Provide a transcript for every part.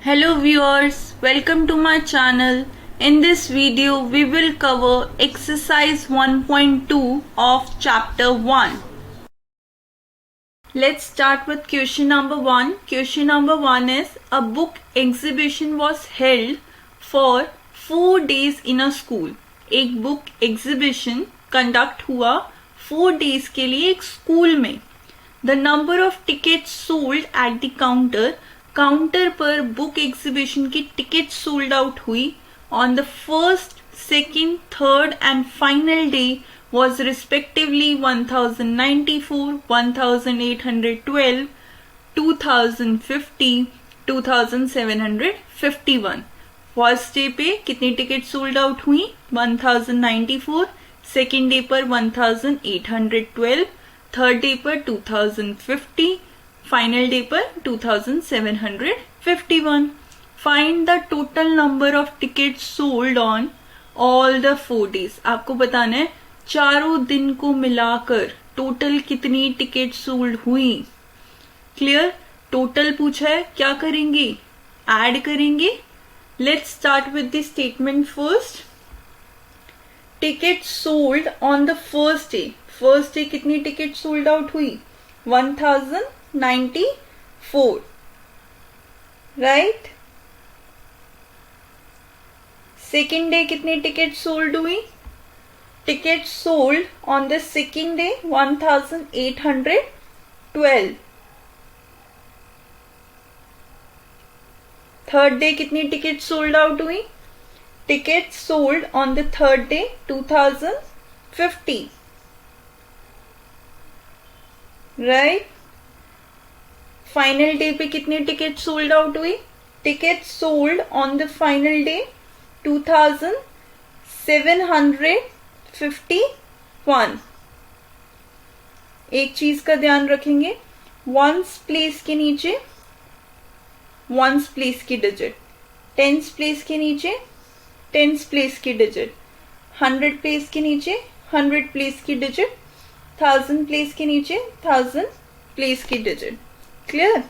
Hello viewers, welcome to my channel. In this video, we will cover exercise 1.2 of chapter 1. Let's start with question number 1. Question number 1 is a book exhibition was held for 4 days in a school. एक book exhibition conduct हुआ 4 days के लिए एक school में. The number of tickets sold at the counter. Counter पर book exhibition की ticket sold out हुई on the first, second, third and final day was respectively 1094, 1812, 2050, 2751. First day पे कितनी टिकट सोल्ड आउट हुई? 1094, सेकेंड डे पर 1812, third day पर 2050, final day पर 2751. Find the total number of ticket sold on all the 4 days. आपको बताना है चारों दिन को मिलाकर टोटल कितनी टिकट सोल्ड हुई. क्लियर? टोटल पूछा है, क्या करेंगे? ऐड करेंगे. Let's start with the statement first. Ticket sold on the first day. First day कितनी टिकट सोल्ड आउट हुई? 1094, राइट. सेकेंड डे कितनी टिकट सोल्ड हुई? Ticket sold on the second day 1812. Third day कितनी ticket sold out हुई? Ticket sold on the third day 2050, right. Final day पे कितनी ticket sold out हुई? Ticket sold on the final day 2751. एक चीज का ध्यान रखेंगे, वंस प्लेस के नीचे वंस प्लेस की डिजिट, टेंस प्लेस के नीचे टेंस प्लेस की डिजिट, 100 प्लेस के नीचे 100 प्लेस की डिजिट, 1000 प्लेस के नीचे 1000 प्लेस की डिजिट. क्लियर?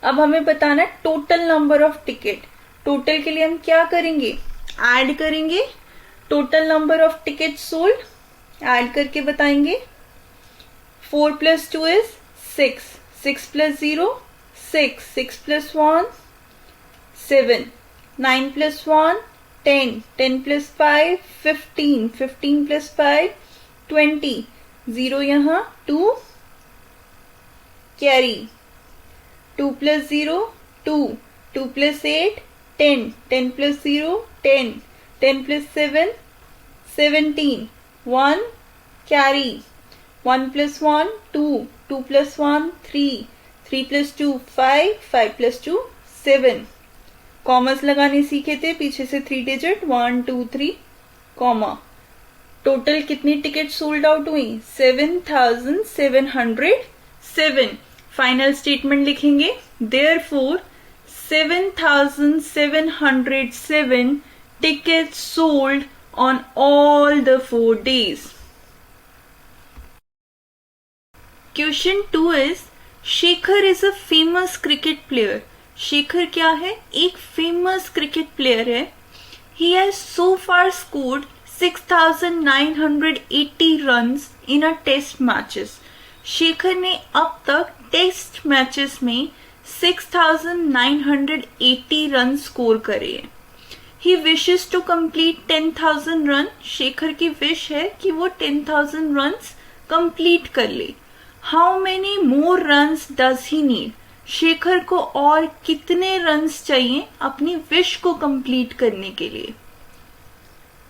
अब हमें बताना है total number of ticket. Total के लिए हम क्या करेंगे? ऐड करेंगे. Total number of ticket sold add करके बताएंगे. 4 + 2 is 6, 6 + 0 6, 6 + 1 7, 9 + 1 10, 10 + 5 15, 15 + 5 20, 0 यहाँ 2 कैरी, 2 + 0 2, 2 + 8 10, 10 + 0 10, 10 + 7 17, 1 कैरी, 1 + 1 2, 2 + 1 3, 3 + 2 5, 5 + 2 7. कॉमर्स लगाने सीखे थे पीछे से 3 डिजिट 1 2 3 कॉमा. टोटल कितनी टिकट सोल्ड आउट हुई? 7707. फाइनल स्टेटमेंट लिखेंगे. Therefore 7707 tickets sold on all the 4 days. Question 2 is Shekhar is a famous cricket player. Shekhar क्या है? एक फेमस क्रिकेट प्लेयर है. He has so far scored 6980 runs in a test matches. Shekhar ने अब तक test matches में 6980 run score करे हैं. He wishes to complete 10,000 run. Shekhar की विश है कि वो 10,000 रन्स कंप्लीट कर ले. How many more runs does he need? Shekhar को और कितने रन्स चाहिए अपनी विश को कंप्लीट करने के लिए?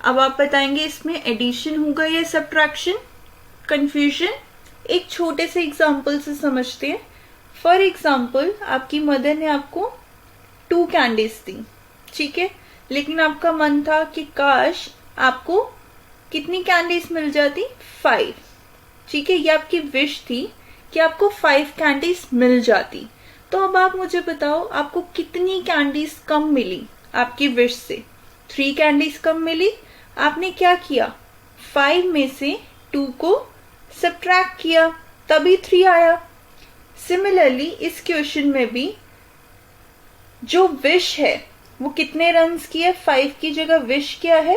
अब आप बताएंगे इसमें एडिशन होगा या सब्ट्रैक्शन? कंफ्यूजन? एक छोटे से एग्जाम्पल से समझते हैं. फॉर एग्जाम्पल, आपकी मदर ने आपको 2 कैंडीज दी, ठीक है, लेकिन आपका मन था कि काश आपको कितनी कैंडीज मिल जाती? 5. ठीक है, ये आपकी विश थी कि आपको 5 कैंडीज मिल जाती. तो अब आप मुझे बताओ आपको कितनी कैंडीज कम मिली आपकी विश से? 3 कैंडीज कम मिली. आपने क्या किया? 5 में से 2 को सब्ट्रैक्ट किया, तभी 3 आया. सिमिलरली इस क्वेश्चन में भी जो विश है वो कितने रन्स की है? 5 की जगह विश क्या है?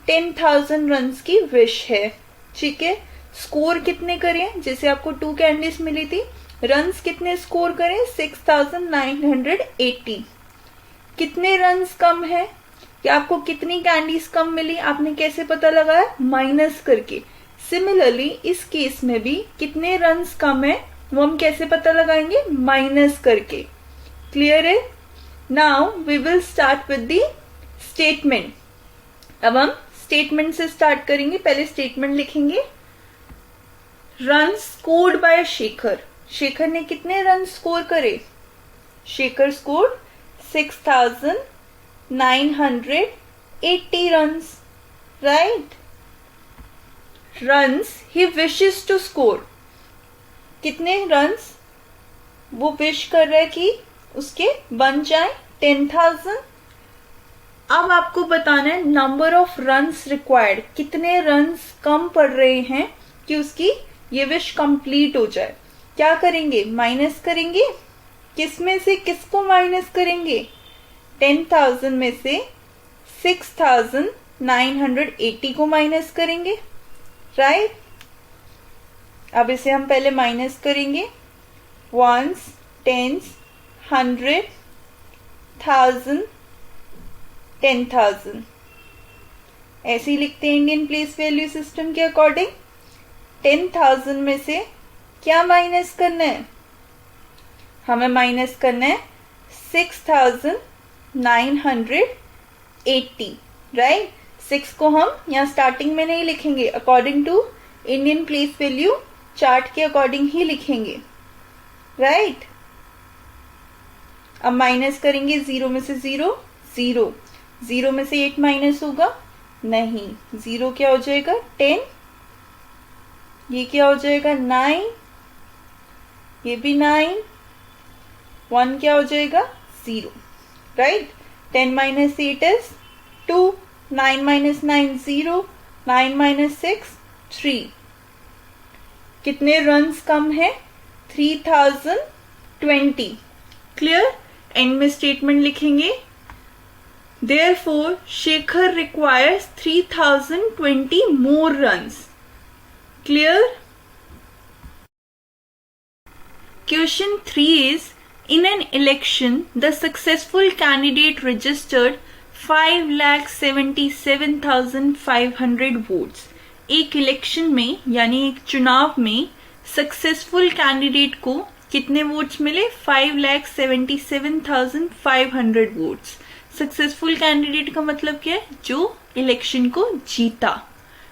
10,000 रन्स की विश है। ठीक है, स्कोर कितने करें? जैसे आपको 2 कैंडीज मिली थी, रन्स कितने स्कोर करें? 6,980। कितने रन्स कम है कि आपको कितनी कैंडीज कम मिली आपने कैसे पता लगाया? माइनस करके। सिमिलरली इस केस में भी कितने रन्स कम है वो हम कैसे पता लगाएंगे? माइनस करके। क्लियर है? Now we will start with the statement. अब हम स्टेटमेंट से स्टार्ट करेंगे। पहले स्टेटमेंट लिखेंगे। Run scored by Shekhar. Shekhar ने कितने रन स्कोर करे? Shekhar score 6,980 runs, right. Runs ही विशेस टू स्कोर। कितने रन्स वो विश कर रहा है कि उसके बन जाए? 10,000। अब आपको बताना है नंबर ऑफ रन्स रिक्वायर्ड। कितने रन्स कम पड़ रहे हैं कि उसकी ये विश कंप्लीट हो जाए? क्या करेंगे? माइनस करेंगे। किस में से किसको माइनस करेंगे? 10,000 में से 6,980 को माइनस करेंगे, राइट। अब इसे हम पहले माइनस करेंगे। वंस, टेंस, 100, 1000, 10,000 ऐसे ही लिखते हैं इंडियन प्लेस वैल्यू सिस्टम के अकॉर्डिंग। 10,000 में से क्या माइनस करना है? हमें माइनस करना है 6,980, राइट। 6 को हम यहाँ स्टार्टिंग में नहीं लिखेंगे, according to Indian place value chart के अकॉर्डिंग ही लिखेंगे, राइट। अब माइनस करेंगे 0 में से 0, 0, 0 में से 8 माइनस होगा? नहीं। 0 क्या हो जाएगा? 10, ये क्या हो जाएगा? 9, ये भी 9, 1 क्या हो जाएगा? 0, right. 10 minus 8 is 2, 9 minus 9 0, 9 minus 6 3। कितने रन्स कम है? 3,020। क्लियर? एंड में स्टेटमेंट लिखेंगे। Therefore, Shekhar requires 3,020 more runs. Clear? Question 3 is, in an election, the successful candidate registered 5,77,500 votes. एक इलेक्शन में यानी एक चुनाव में सक्सेसफुल कैंडिडेट को कितने वोट्स मिले? 5,77,500 वोट्स। सक्सेसफुल कैंडिडेट का मतलब क्या है? जो इलेक्शन को जीता।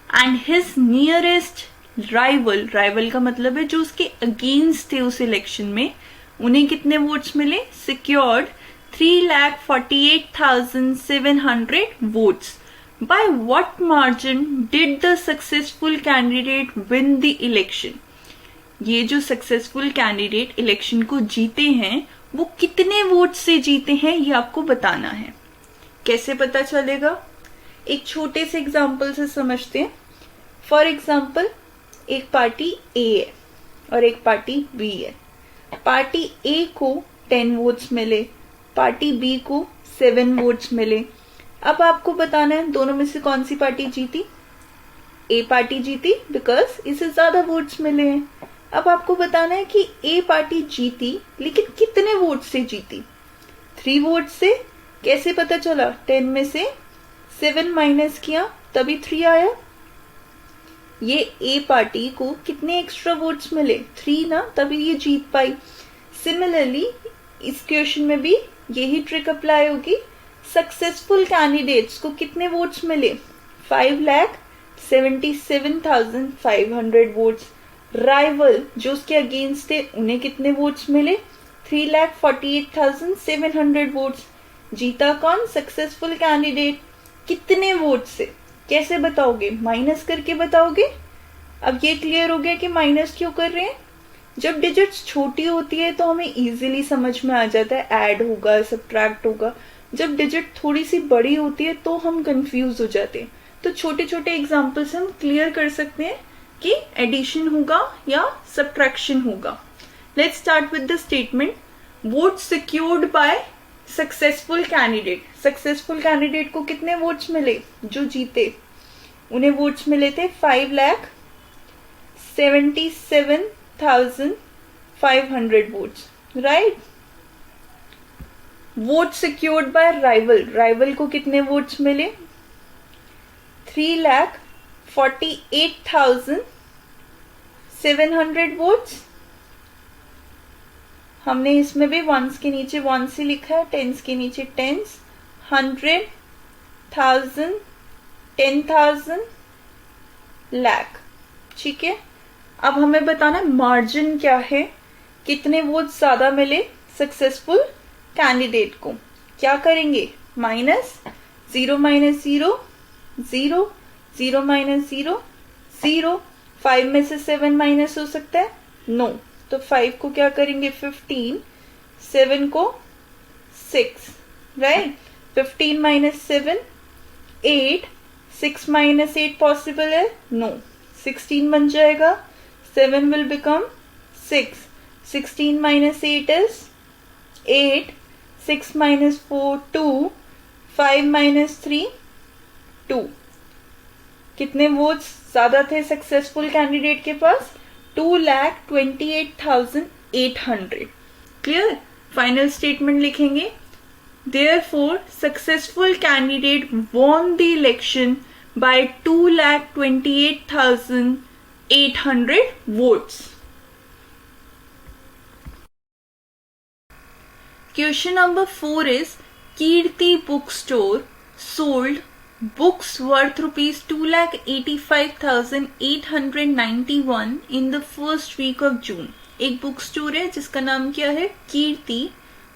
And his nearest rival, rival का मतलब है जो उसके अगेंस्ट थे उस इलेक्शन में, उन्हें कितने वोट्स मिले? Secured 3,48,700 votes. By what margin did the successful candidate win the election? ये जो सक्सेसफुल कैंडिडेट इलेक्शन को जीते हैं वो कितने वोट से जीते हैं ये आपको बताना है। कैसे पता चलेगा? एक छोटे से एग्जाम्पल से समझते हैं। फॉर एग्जाम्पल, एक पार्टी ए है और एक पार्टी बी है। पार्टी ए को 10 वोट्स मिले, पार्टी बी को 7 वोट्स मिले। अब आपको बताना है दोनों में से कौन सी पार्टी जीती? ए पार्टी जीती, बिकॉज इसे ज्यादा वोट्स मिले हैं। अब आपको बताना है कि ए पार्टी जीती लेकिन कितने वोट से जीती? 3 वोट से। कैसे पता चला? 10 में से 7 माइनस किया तभी 3 आया। ये ए पार्टी को कितने एक्स्ट्रा वोट्स मिले? 3 ना, तभी ये जीत पाई। सिमिलरली इस क्वेश्चन में भी यही ट्रिक अप्लाई होगी। सक्सेसफुल कैंडिडेट्स को कितने वोट्स मिले? 5,77,500 वोट्स। राइवल जो उसके अगेंस्ट थे उन्हें कितने वोट्स मिले? 3,48,700 वोट्स। जीता कौन? Successful candidate. कितने वोट से? कैसे बताओगे? माइनस करके बताओगे। अब ये क्लियर हो गया कि माइनस क्यों कर रहे हैं। जब डिजिट्स छोटी होती है तो हमें इजीली समझ में आ जाता है ऐड होगा, सब्ट्रैक्ट होगा। जब डिजिट थोड़ी सी बड़ी होती है तो हम कंफ्यूज हो जाते हैं। तो छोटे छोटे एग्जाम्पल से हम क्लियर कर सकते हैं कि एडिशन होगा या सब्ट्रैक्शन होगा। Let's start with the statement. Vote secured by successful candidate को कितने वोट्स मिले? जो जीते उन्हें वोट्स मिले थे 5,77,500 votes, right. Vote secured by rival को कितने वोट्स मिले? 3,48,700 वोट्स। हमने इसमें भी वंस के नीचे वंस ही लिखा है, टेंस के नीचे टेंस, 100, 1000, 10,000, लाख, ठीक है। अब हमें बताना मार्जिन क्या है, कितने वोट ज्यादा मिले सक्सेसफुल कैंडिडेट को। क्या करेंगे? माइनस 0 माइनस 0 0, 0 माइनस 0 0, 5 में से 7 माइनस हो सकता है? नो। तो 5 को क्या करेंगे? 15, 7 को 6, राइट। 15 माइनस 7 8, 6 माइनस 8 पॉसिबल है? नो। 16 बन जाएगा, 7 will become 6, 16 minus 8 is 8, 6 minus 4 2, 5 minus 3 2। कितने वोट्स ज्यादा थे सक्सेसफुल कैंडिडेट के पास? 2,28,800। क्लियर? फाइनल स्टेटमेंट लिखेंगे, Therefore, successful candidate won the election by 2,28,800 votes. Question number 4 is Kirti Bookstore sold books worth rupees 2,85,891 in the first week of June. एक book store है जिसका नाम क्या है? कीर्ति।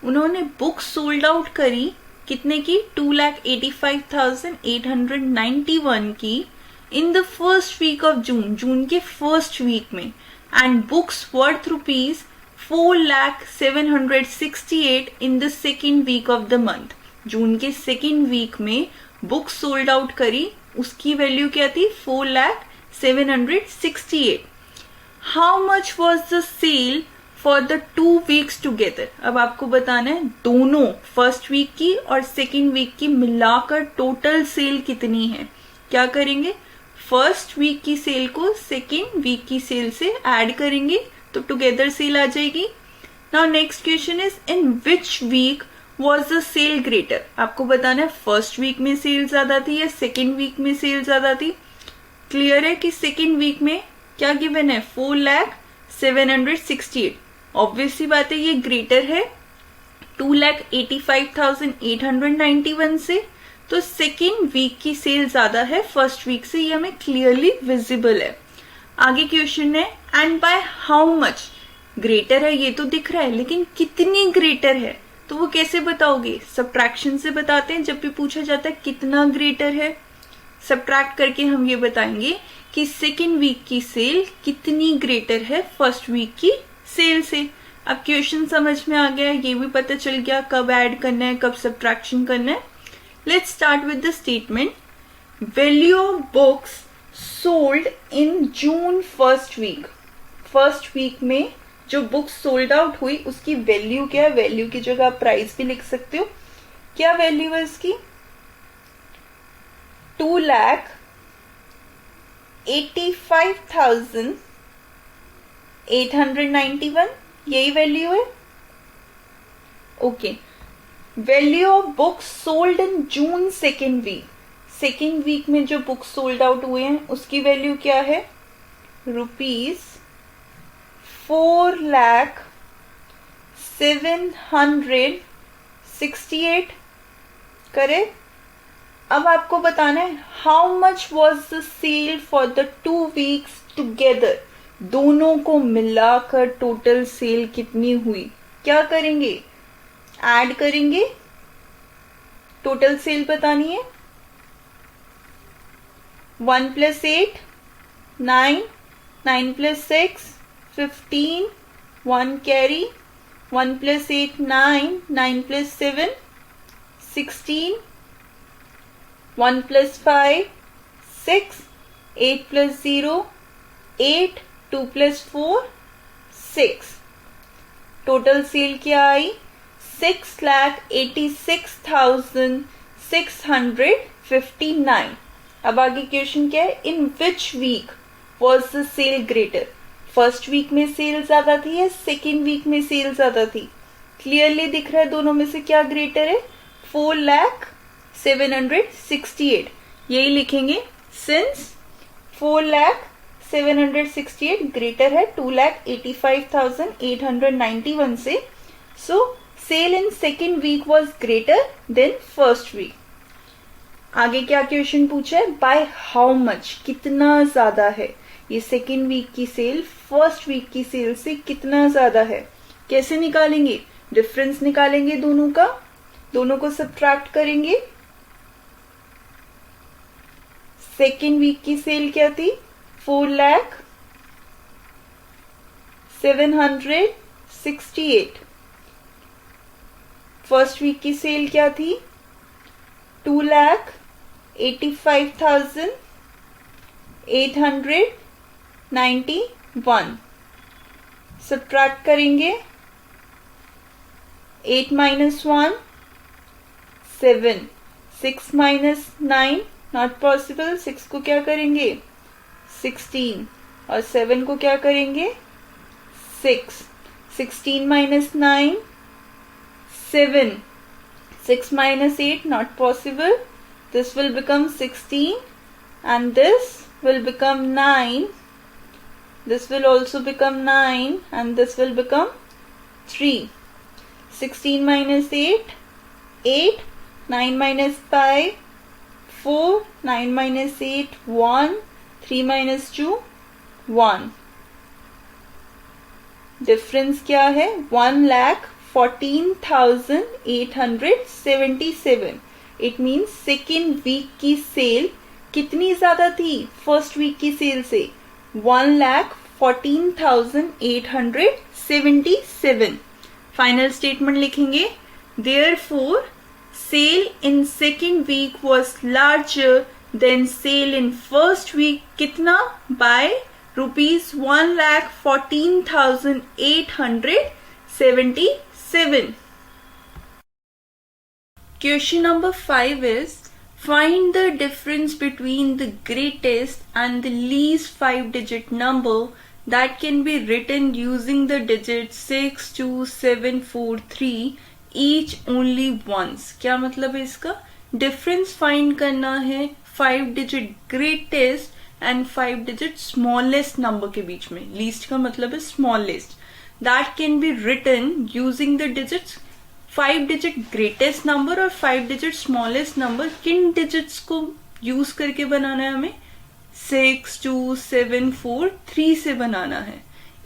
उन्होंने बुक सोल्ड आउट करी कितने की? 2,85,891 की in the first week of June के फर्स्ट वीक में। And books worth rupees 4,768 in the second week of the month. जून के सेकेंड वीक में बुक सोल्ड आउट करी, उसकी वैल्यू क्या थी? 4,768। How much was the sale for the 2 weeks together. अब आपको बताना है दोनों फर्स्ट वीक की और सेकेंड वीक की मिलाकर टोटल सेल कितनी है। क्या करेंगे? फर्स्ट वीक की सेल को सेकेंड वीक की सेल से ऐड करेंगे तो टुगेदर सेल आ जाएगी। Now next question is in which week was the sale greater. आपको बताना है फर्स्ट वीक में सेल ज्यादा थी या सेकेंड वीक में सेल ज्यादा थी। क्लियर है कि सेकेंड वीक में क्या गिवन है? 4,768। ऑब्वियसली बात है ये ग्रेटर है 2,85,891 से, तो सेकेंड वीक की सेल ज्यादा है फर्स्ट वीक से, ये हमें क्लियरली विजिबल है। आगे क्वेश्चन है and by how much. Greater है ये तो दिख रहा है, लेकिन कितनी ग्रेटर है तो वो कैसे बताओगे? सब्ट्रैक्शन से बताते हैं। जब भी पूछा जाता है कितना ग्रेटर है, सब्ट्रैक्ट करके हम ये बताएंगे कि सेकेंड वीक की सेल कितनी ग्रेटर है फर्स्ट वीक की सेल से। अब क्वेश्चन समझ में आ गया, ये भी पता चल गया कब ऐड करना है कब सब्ट्रैक्शन करना है। Let's start with the statement. Value of books sold in June first week में जो बुक्स सोल्ड आउट हुई उसकी वैल्यू क्या है? वैल्यू की जगह आप प्राइस भी लिख सकते हो। क्या वैल्यू है इसकी? 2,85,891, यही वैल्यू है। Okay, value of books sold in June second week में जो बुक्स सोल्ड आउट हुए हैं उसकी वैल्यू क्या है? ₹4,768। करेक्ट। अब आपको बताना है how much was the sale for the 2 weeks together. दोनों को मिलाकर टोटल सेल कितनी हुई? क्या करेंगे? ऐड करेंगे, टोटल सेल बतानी है। 1 + 8 9, 9 + 6 15, 1 कैरी, 1 + 8 9, 9 + 7 16, 1 + 5 6, 8 + 0 8, 2 + 4 6। टोटल सेल क्या आई? 6,86,659. अब आगे क्वेश्चन क्या है, in which week was the sale greater? First week में सेल ज्यादा थी या सेकेंड वीक में सेल ज्यादा थी? क्लियरली दिख रहा है दोनों में से क्या ग्रेटर है, 4,768. यही लिखेंगे, सिंस 4,768 ग्रेटर है 2,85,891 से, so sale in second week was greater than first week. आगे क्या क्वेश्चन पूछा है, बाय हाउ मच, कितना ज्यादा है. ये सेकेंड वीक की सेल फर्स्ट वीक की सेल से कितना ज्यादा है. कैसे निकालेंगे, डिफरेंस निकालेंगे दोनों का, दोनों को सब्ट्रैक्ट करेंगे. सेकेंड वीक की सेल क्या थी, 4,768. फर्स्ट वीक की सेल क्या थी, 2,85,891. सब्ट्रैक्ट करेंगे, 8 minus 1 7, 6 minus 9 नॉट पॉसिबल. 6 को क्या करेंगे, 16, और 7 को क्या करेंगे, 6. 16 minus 9 7, 6 minus 8 not possible. This will become 16 and this will become 9. This will also become 9 and this will become 3. 16 minus 8 8, 9 minus 5 4, 9 minus 8 1, 3 minus 2 1. Difference क्या है, 1,14,877. इट मीन्स सेकेंड वीक की सेल कितनी ज्यादा थी फर्स्ट वीक की sale से, 1,14,877. Final statement लिखेंगे, therefore sale in second week was larger than sale in first week. कितना, by ₹1,14,877. Question number 5 is, find the difference between the greatest and the least 5-digit number that can be written using the digits 6, 2, 7, 4, 3 each only once. क्या मतलब है इसका, difference find करना है 5-digit greatest and 5-digit smallest number के बीच में. Least का मतलब है smallest. That can be written using the digits 5-digit greatest number और 5-digit स्मॉलेस्ट नंबर. किन डिजिट्स को यूज करके बनाना है हमें, 6, 2, 7, 4, 3 से बनाना है.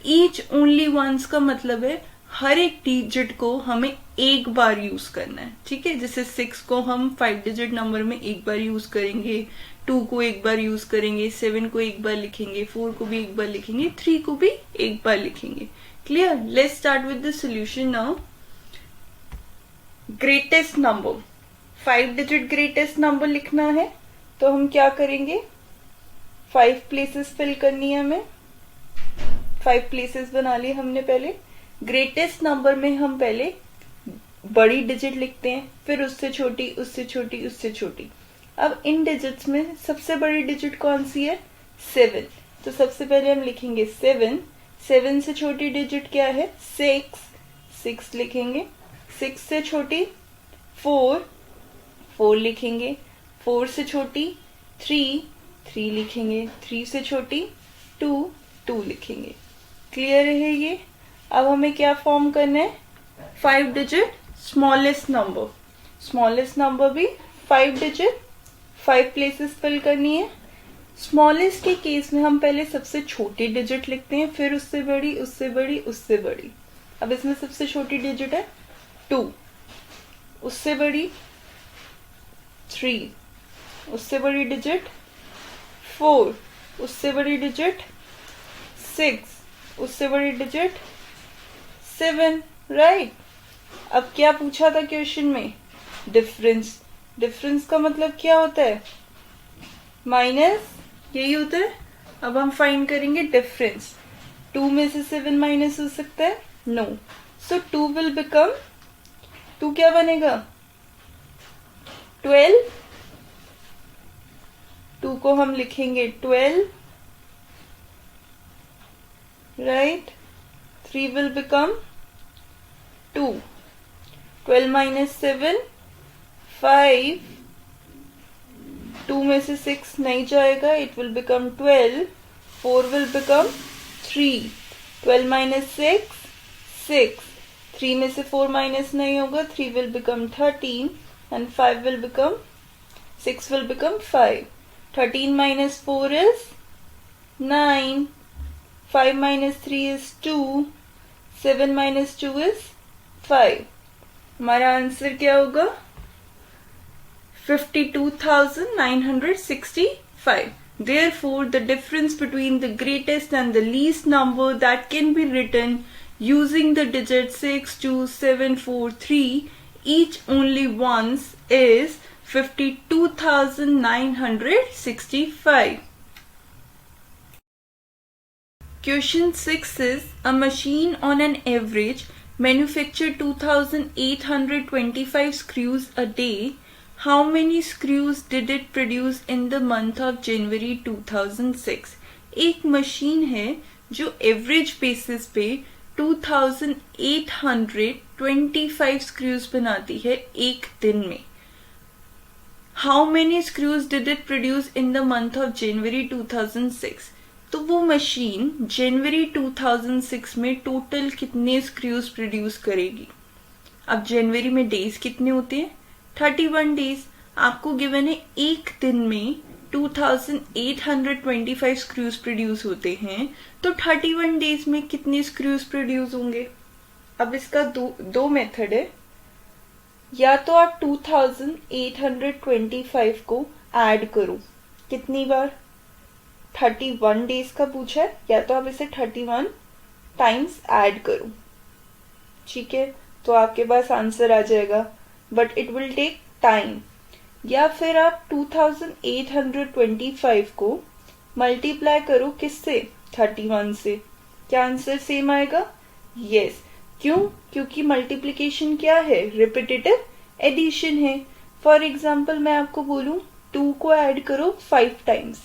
ईच ओनली वंस का मतलब है हर एक डिजिट को हमें एक बार यूज करना है. ठीक है, जैसे 6 को हम 5-digit नंबर में एक बार यूज करेंगे, 2 को एक बार यूज करेंगे, 7 को एक बार लिखेंगे, 4 को भी एक बार लिखेंगे, 3 को भी एक बार लिखेंगे. Clear. Let's start with the solution now. Greatest number, 5-digit greatest number लिखना है तो हम क्या करेंगे, 5 प्लेसेस फिल करनी है हमें. 5 प्लेसेस बना ली हमने पहले. ग्रेटेस्ट नंबर में हम पहले बड़ी डिजिट लिखते हैं, फिर उससे छोटी, उससे छोटी, उससे छोटी. अब इन डिजिट्स में सबसे बड़ी डिजिट कौन सी है, 7. तो सबसे पहले हम लिखेंगे 7. 7 से छोटी डिजिट क्या है, 6. 6 लिखेंगे. 6 से छोटी 4. 4 लिखेंगे. 4 से छोटी 3. 3 लिखेंगे. 3 से छोटी 2. 2 लिखेंगे. क्लियर है ये. अब हमें क्या फॉर्म करना है, 5-digit smallest number. Smallest number भी 5-digit, 5 प्लेसेस फिल करनी है. स्मॉलेस्ट के केस में हम पहले सबसे छोटी डिजिट लिखते हैं, फिर उससे बड़ी, उससे बड़ी, उससे बड़ी. अब इसमें सबसे छोटी डिजिट है 2, उससे बड़ी 3, उससे बड़ी डिजिट 4, उससे बड़ी डिजिट 6, उससे बड़ी डिजिट 7. राइट. अब क्या पूछा था क्वेश्चन में, डिफरेंस. डिफरेंस का मतलब क्या होता है, माइनस, यही होता है. अब हम फाइंड करेंगे डिफरेंस. 2 में से 7 माइनस हो सकता है, नो. सो 2 विल बिकम तो क्या बनेगा 12, 2 को हम लिखेंगे 12, राइट, 3 विल बिकम 2, 12 माइनस 7 5, 2 में से 6 नहीं जाएगा, it will become 12, 4 will become 3, 12 minus 6 6, 3 में से 4 माइनस नहीं होगा, 3 will become 13 and 5 will become 6 will become 5, 13 minus 4 is 9, 5 minus 3 is 2, 7 minus 2 is 5. हमारा आंसर क्या होगा 52,965. Therefore, the difference between the greatest and the least number that can be written using the digit 6, 2, 7, 4, 3 each only once is 52,965. Question 6 is, a machine on an average manufactures 2,825 screws a day. How many screws did it produce in the month of January 2006? एक machine है जो average basis पे 2,825 screws बनाती है एक दिन में. How many screws did it produce in the month of January 2006? तो वो मशीन जनवरी 2006 में टोटल कितने स्क्रूज प्रोड्यूस करेगी. अब जनवरी में डेज कितने होते हैं 31 डेज. आपको गिवन है एक दिन में 2,825 स्क्रूज प्रोड्यूस होते हैं, तो 31 डेज में कितने स्क्रूज प्रोड्यूस होंगे. अब इसका दो मेथड है. या तो आप 2,825 को ऐड करो, कितनी बार 31 डेज का पूछा है, या तो आप इसे 31 टाइम्स ऐड करो. ठीक है, तो आपके पास आंसर आ जाएगा, but it will take time. या फिर आप 2,825 को मल्टीप्लाई करो किससे 31 से. क्या आंसर सेम आएगा. यस. क्यों? क्योंकि मल्टीप्लिकेशन क्या है, रिपीटेटिव एडिशन है. फॉर एग्जाम्पल मैं आपको बोलूं 2 को ऐड करो 5 टाइम्स,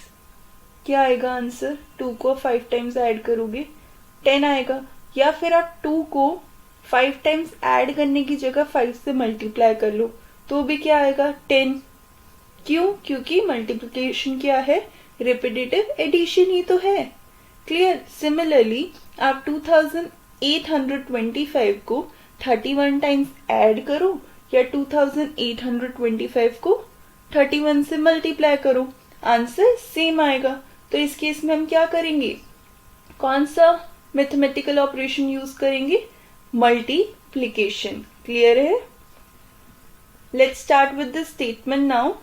क्या आएगा आंसर. 2 को 5 टाइम्स ऐड करोगे 10 आएगा. या फिर आप 2 को 5 टाइम्स ऐड करने की जगह 5 से मल्टीप्लाई कर लो, तो भी क्या आएगा 10. क्यों? क्योंकि मल्टीप्लिकेशन क्या है, रिपीटेटिव एडिशन ही तो है. क्लियर. सिमिलरली आप 2,825 को 31 टाइम्स ऐड करो या 2,825 को 31 से मल्टीप्लाई करो, आंसर सेम आएगा. तो इस केस में हम क्या करेंगे, कौन सा मैथमेटिकल ऑपरेशन यूज करेंगे, मल्टीप्लिकेशन. क्लियर है. Let's start with the statement now.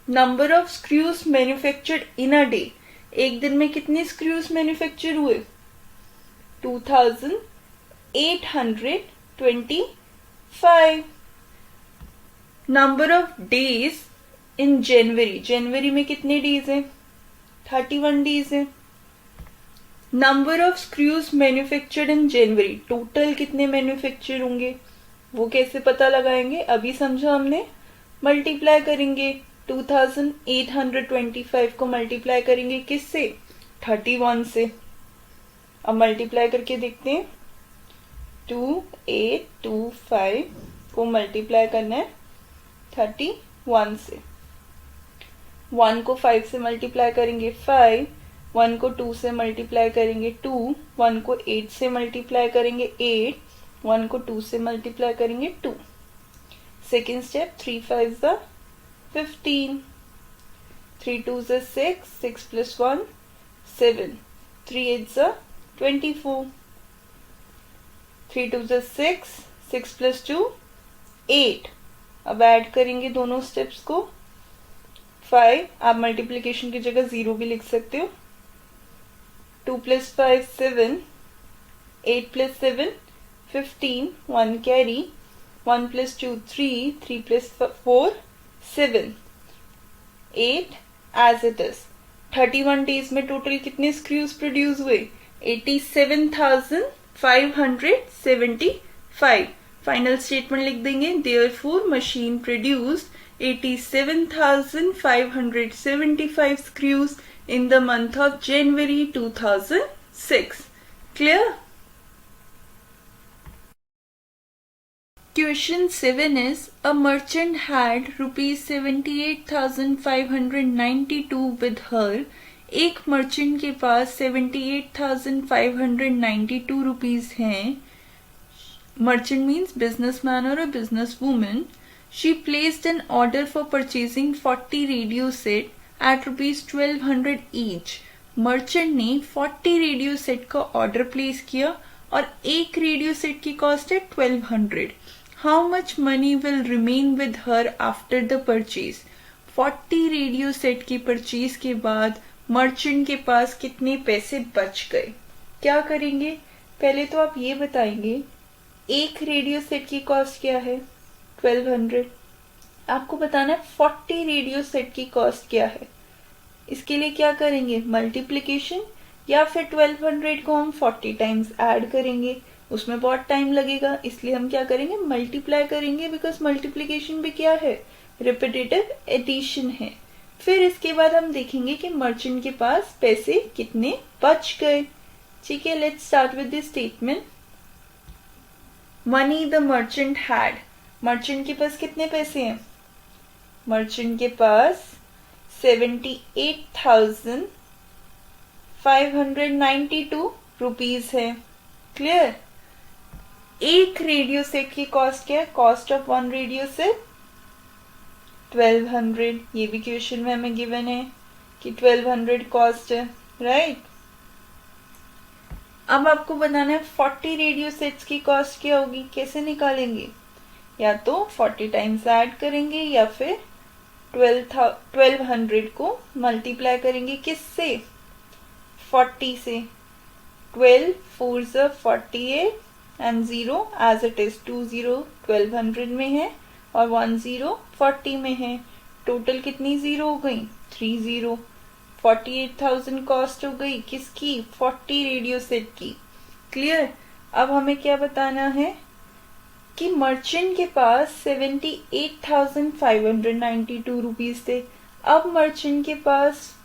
Number of screws manufactured in a day. एक दिन में कितने स्क्रूज मैन्युफैक्चर हुए 2,825. Number of days in January. जनवरी में कितने डेज हैं 31 डेज हैं. Number of screws manufactured in January. Total कितने मैन्युफैक्चर होंगे, वो कैसे पता लगाएंगे, अभी समझा हमने. मल्टीप्लाई करेंगे 2,825 को मल्टीप्लाई करेंगे किससे 31 से. अब मल्टीप्लाई करके देखते हैं. 2,825 को मल्टीप्लाई करना है 31 से. 1 को 5 से मल्टीप्लाई करेंगे 5, 1 को 2 से मल्टीप्लाई करेंगे 2, 1 को 8 से मल्टीप्लाई करेंगे 8, 1 को 2 से मल्टीप्लाई करेंगे 2. सेकेंड स्टेप 3 5 ज़ा 15, 3 2 ज़ा 6, 6 प्लस 1 7, 3 8 ज़ा 24, 3 2 ज़ा 6, 6 प्लस 2 8. अब ऐड करेंगे दोनों स्टेप्स को. 5, आप मल्टीप्लिकेशन की जगह 0 भी लिख सकते हो. 2 plus 5 7, 8 plus 7 15, 1 carry, 1 plus 2 3, 3 plus 4 7, 8 as it is. 31 days में टोटल कितने स्क्रूज प्रोड्यूस हुए 87,575 5. फाइनल स्टेटमेंट लिख देंगे, therefore machine produced 87,575 screws in the month of January 2006. Clear? Question 7 is, a merchant had rupees 78,592 with her. एक merchant के पास 78,592 rupees हैं. Merchant means businessman or a businesswoman. She placed an order for purchasing 40 radio set at rupees 1200 each. Merchant ने 40 radio set का order place किया और एक radio set की cost है 1200. How much money will remain with her after the purchase? 40 radio set की purchase के बाद मर्चेंट के पास कितने पैसे बच गए? क्या करेंगे? पहले तो आप ये बताएंगे एक रेडियो सेट की कॉस्ट क्या है? 1200. आपको बताना है 40 रेडियो सेट की कॉस्ट क्या है. इसके लिए क्या करेंगे? मल्टीप्लीकेशन, या फिर 1200 को हम 40 टाइम्स ऐड करेंगे. उसमें बहुत टाइम लगेगा, इसलिए हम क्या करेंगे? मल्टीप्लाई करेंगे, बिकॉज मल्टीप्लीकेशन भी क्या है? रिपीटेटिव एडिशन है. फिर इसके बाद हम देखेंगे कि मर्चेंट के पास पैसे कितने बच गए. ठीक है, let's start with this statement. Money the merchant had. Merchant के पास कितने पैसे हैं? मर्चेंट के पास 78,592 रुपीज है. क्लियर? एक रेडियो सेट की कॉस्ट क्या है? Cost of one radio set 1200. ये भी क्वेश्चन में हमें गिवन है कि 1200 कॉस्ट है, राइट? अब आपको बताना है 40 रेडियो सेट्स की कॉस्ट क्या होगी. कैसे निकालेंगे? या तो 40 टाइम्स ऐड करेंगे या फिर 1200 को मल्टीप्लाई करेंगे. किससे? 40 से. 12 4 48 एंड 0 एज इट इज 20 1200 में है और 10 40 में है. टोटल कितनी जीरो हो गई? 30. 48,000 कॉस्ट हो गई किसकी? 40 रेडियो सेट की. क्लियर? अब हमें क्या बताना है कि मर्चेंट के पास 78,592 रुपीज थे. अब मर्चेंट के पास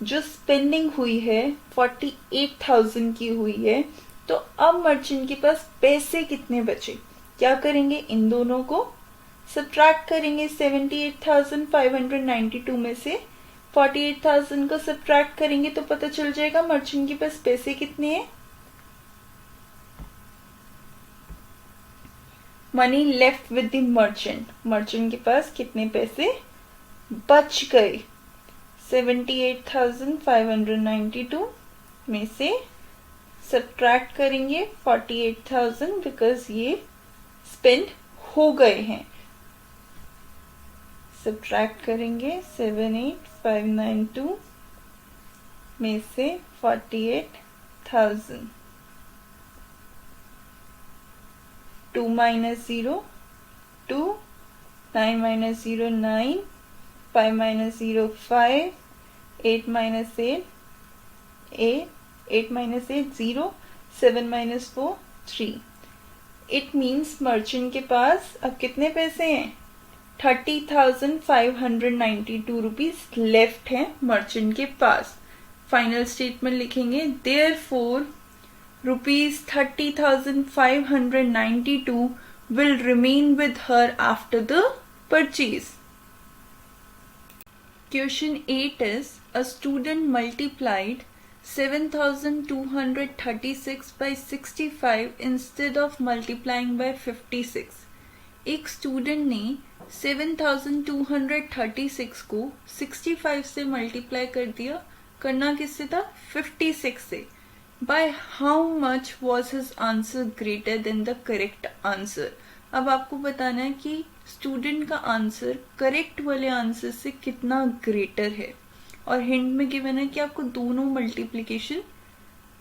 जो स्पेंडिंग हुई है 48,000 की हुई है, तो अब मर्चेंट के पास पैसे कितने बचे? क्या करेंगे? इन दोनों को सब्ट्रैक्ट करेंगे. 78,592 में से 48,000 को सब्ट्रैक्ट करेंगे तो पता चल जाएगा मर्चेंट के पास पैसे कितने हैं. Money left with the merchant. Merchant के पास कितने पैसे बच गए? 78,592 में से सब्ट्रैक्ट करेंगे 48,000 बिकॉज ये स्पेंड हो गए हैं. सब्ट्रैक्ट करेंगे 78,592 में से 48,000. 2 minus 0 2, 9 minus 0 9, 5 minus 0 5, 8 minus 8 8, 8 minus 8 0, 7 minus 4 3. It means merchant के पास अब कितने पैसे हैं? 30,592 रुपीज लेफ्ट है मर्चेंट के पास. फाइनल स्टेटमेंट लिखेंगे, therefore rupees 30,592 will remain with her after the purchase. Question 8 is, a student multiplied 7,236 by 65 instead of multiplying by 56. एक student ने 7,236 को 65 से मल्टीप्लाई कर दिया. करना किससे था? 56 से. By how much was his answer greater than the correct answer? अब आपको बताना है कि स्टूडेंट का आंसर करेक्ट वाले आंसर से कितना ग्रेटर है. और हिंट में गिवन है कि आपको दोनों मल्टीप्लिकेशन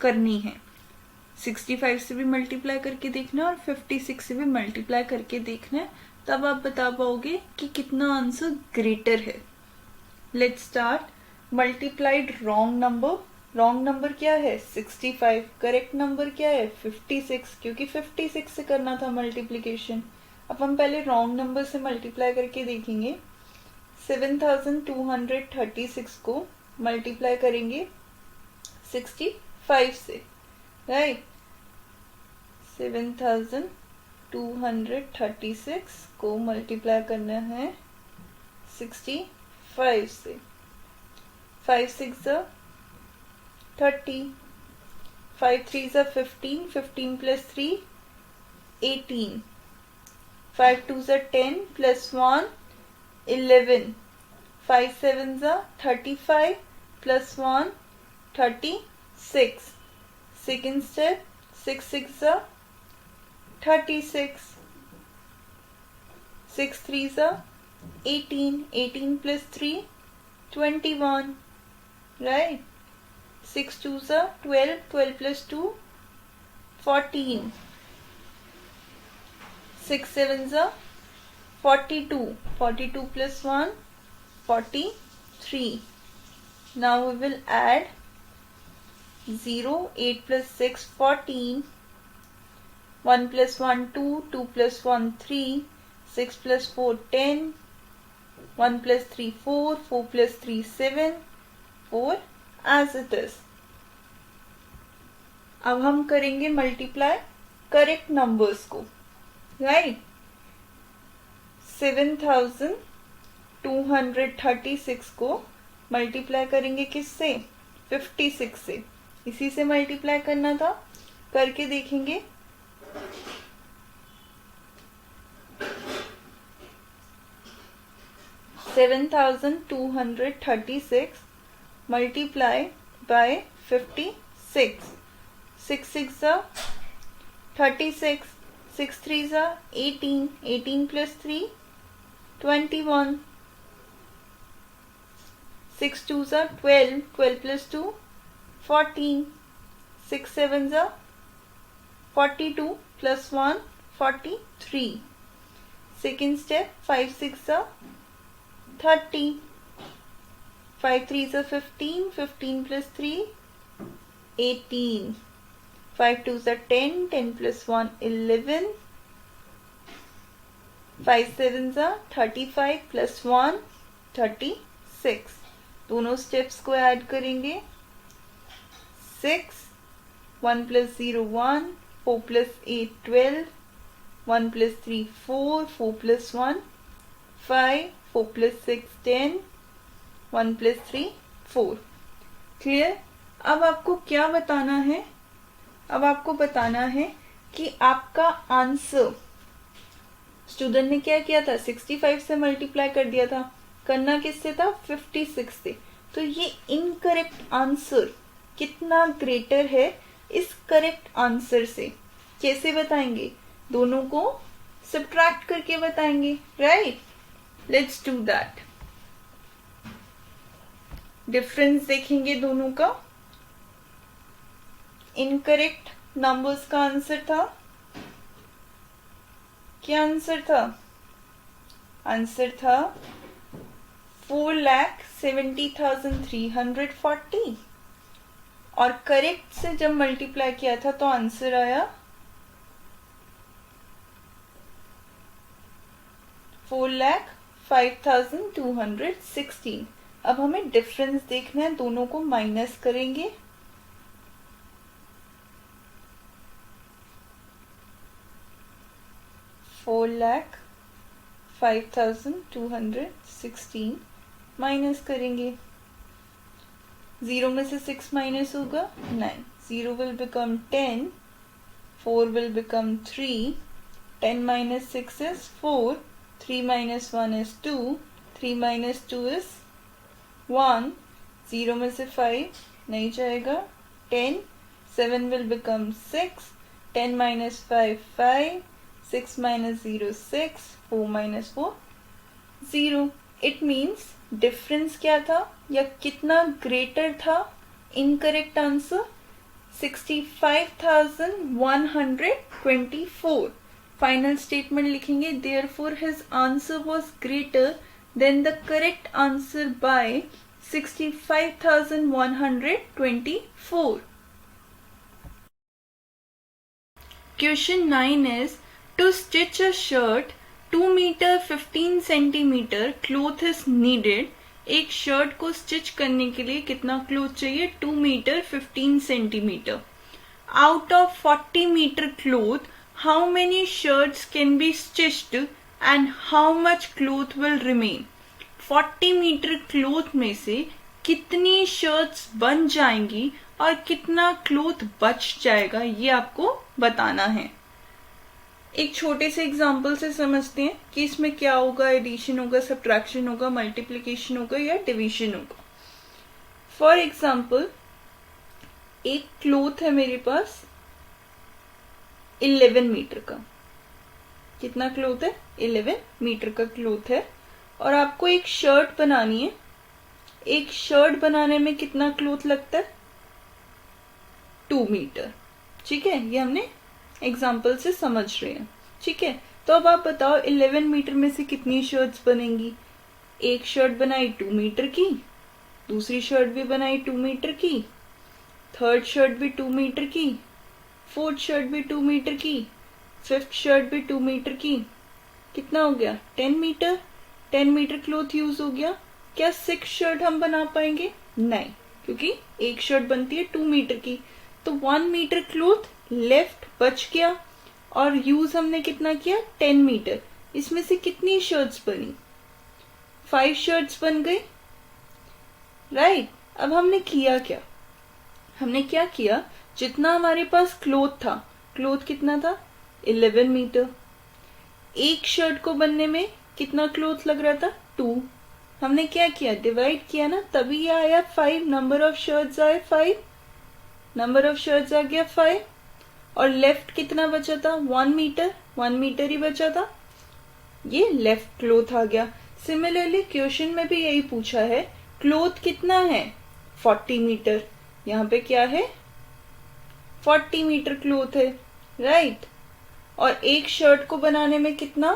करनी है. 65 से भी मल्टीप्लाई करके देखना है और 56 से भी मल्टीप्लाई करके देखना है. तब आप बता पाओगे कि कितना आंसर ग्रेटर है. Let's start. Multiplied wrong number wrong number क्या है 65, करेक्ट नंबर क्या है 56, क्योंकि 56 से करना था मल्टीप्लिकेशन। अब हम पहले रॉन्ग नंबर से मल्टीप्लाई करके देखेंगे। 7236 को मल्टीप्लाई करेंगे 65 से, राइट। 7236 को मल्टीप्लाई करना है 65 से। 5 6 30, 5 3 15, 15 plus 3 18, 5 2 10 plus 1 11, 5 7 35 plus 1 36. Second step, 6 6 36, 6 3 18, 18 plus 3 21, right. 6 2 12, 12 plus 2 14, 6 7 42, 42 plus 1 43. Now we will add 0, 8 plus 6 14, 1 plus 1 2, 2 plus 1 3, 6 plus 4 10, 1 plus 3 4, 4 plus 3 7, 4 as it is. अब हम करेंगे मल्टीप्लाई करेक्ट नंबर्स को, राइट। 7236 को मल्टीप्लाई करेंगे किससे 56 से, इसी से मल्टीप्लाई करना था, करके देखेंगे। 7236 multiply by 56. 6 6 36, 6 3 18, 18 plus 3 21, 6 2 12, 12 plus 2 14, 6 7 42 plus 1 43. Second step, 5 6 30, 5 3 15, 15 plus 3 18, 5 2 10, 10 plus 1 11, 5 7 35 plus 1 36. दोनों स्टेप्स को ऐड करेंगे। 6, 1 plus 0 1, 4 plus 8 12, 1 plus 3 4, 4 plus 1 5, 4 plus 6 10, 1 plus 3 4. Clear. अब आपको क्या बताना है, अब आपको बताना है कि आपका आंसर, स्टूडेंट ने क्या किया था 65 से मल्टीप्लाई कर दिया था, करना किससे था 56 से। तो ये इनकरेक्ट आंसर कितना ग्रेटर है इस करेक्ट आंसर से, कैसे बताएंगे, दोनों को सब्ट्रैक्ट करके बताएंगे, right. Let's do that. Difference देखेंगे दोनों का। इनकरेक्ट नंबर्स का आंसर था, क्या आंसर था, आंसर था 4,70,340 और करेक्ट से जब मल्टीप्लाई किया था तो आंसर आया 4,05,216. अब हमें डिफरेंस देखना है, दोनों को माइनस करेंगे। $4,05,216 माइनस करेंगे। 0 में से 6 माइनस होगा 9, 0 will become 10, 4 will become 3, 10 minus 6 is 4, 3 minus 1 is 2, 3 minus 2 is 1, 0 में से 5 नहीं जाएगा, 10, 7 will become 6, 10 minus 5 5, 6 minus 0 6, 4 minus 4 0. It means difference क्या था या कितना ग्रेटर था इनकरेक्ट आंसर 65,124. फाइनल स्टेटमेंट लिखेंगे, therefore his answer was greater than the correct answer by 65,124. Question 9 is, to stitch a shirt 2 meter 15 centimeter cloth is needed. एक shirt को stitch करने के लिए कितना क्लोथ चाहिए? 2 metre 15 centimetre. Out of 40 meter cloth, how many shirts can be stitched and how much cloth will remain? 40 metre cloth में से कितनी शर्ट्स बन जाएंगी और कितना क्लोथ बच जाएगा, ये आपको बताना है. एक छोटे से एग्जाम्पल से समझते हैं कि इसमें क्या होगा. एडिशन होगा, सब्ट्रैक्शन होगा, मल्टीप्लिकेशन होगा या डिवीजन होगा. फॉर एग्जाम्पल, एक क्लोथ है मेरे पास 11 मीटर का. कितना क्लोथ है? 11 मीटर का क्लोथ है. और आपको एक शर्ट बनानी है. एक शर्ट बनाने में कितना क्लोथ लगता है? 2 मीटर. ठीक है, ये हमने एग्जाम्पल से समझ रहे हैं. ठीक है, तो अब आप बताओ 11 मीटर में से कितनी शर्ट्स बनेंगी? एक शर्ट बनाई 2 मीटर की, दूसरी शर्ट भी बनाई 2 मीटर की, थर्ड शर्ट भी 2 मीटर की, फोर्थ शर्ट भी 2 मीटर की, फिफ्थ शर्ट भी 2 मीटर की. कितना हो गया? 10 मीटर. 10 मीटर क्लोथ यूज हो गया. क्या 6 शर्ट हम बना पाएंगे? नहीं, क्योंकि एक शर्ट बनती है 2 मीटर की. तो 1 मीटर क्लोथ लेफ्ट बच गया और यूज हमने कितना किया? 10 मीटर. इसमें से कितनी शर्ट्स बनी? 5 शर्ट्स बन गई. राइट. अब हमने किया क्या? हमने क्या किया? जितना हमारे पास क्लोथ था, क्लोथ कितना था? 11 मीटर. एक शर्ट को बनने में कितना क्लोथ लग रहा था? 2. हमने क्या किया? डिवाइड किया ना, तभी ये आया 5. नंबर ऑफ शर्ट्स आए 5. नंबर ऑफ शर्ट्स आ गया 5. और लेफ्ट कितना बचा था? 1 मीटर. 1 मीटर ही बचा था. ये लेफ्ट क्लोथ आ गया. सिमिलरली क्वेश्चन में भी यही पूछा है. क्लोथ कितना है? 40 मीटर. यहाँ पे क्या है? 40 मीटर क्लोथ है. राइट. और एक शर्ट को बनाने में कितना